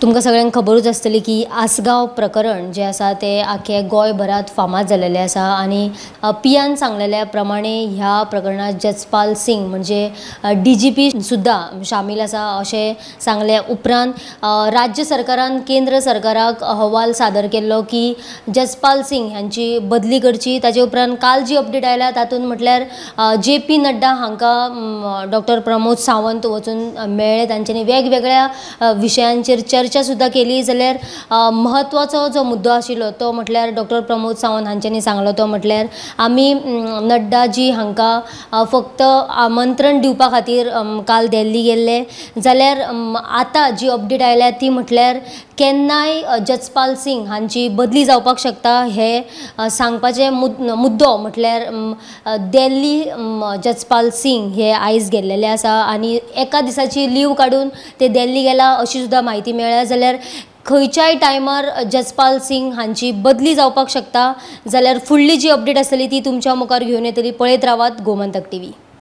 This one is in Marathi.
तुमकां सगळ्यांक खबरूच आसतली की आसगांव प्रकरण जे आसा ते आख्या गोंयभरात फामाद जाल्लेले आसा आनी पियान सांगलेल्या प्रमाणे ह्या प्रकरणात जसपाल सिंग म्हणजे DGP सुद्दां शामील आसा अशें सांगले उपरांत राज्य सरकारान केंद्र सरकाराक अहवाल सादर केल्लो की जसपाल सिंग हांची बदली करची। ताजे उपरांत काल जी अपडेट आयला तातूंत म्हटल्यार JP नड्डा हांकां डॉ. प्रमोद सावंत वचून मेळ्ळे, तांच्यांनी वेगवेगळ्या विशयांचेर चर्चा सुद्दां केली। जाल्यार महत्वाचो जो मुद्दो आशिल्लो तो म्हटल्यार डॉ. प्रमोद सावंत हांच्यांनी सांगलो तो म्हटल्यार आमी नड्डा जी हांकां फक्त आमंत्रण दिवपा खातीर काल दिल्ली गेल्ले, जाल्यार आतां जी अपडेट आयल्या ती म्हटल्यार केन्नाय जसपाल सिंग हांची बदली जावपाक शकता हे सांगपाचे मुद्दो म्हटल्यार दिल्ली जसपाल सिंग हे आयज गेल्लेले आसा आनी एका दिसाची लीव काडून ते दिल्ली गेला अशी सुद्दां म्हायती मेळ्ळ्या। जाल्यार खंयच्याय टायमार जसपाल सिंग हांची बदली जावपाक शकता। जाल्यार फुडली जी अपडेट आसतली ती तुमच्या मुखार घेवन येतली। पळयत रावात गोमंतक TV।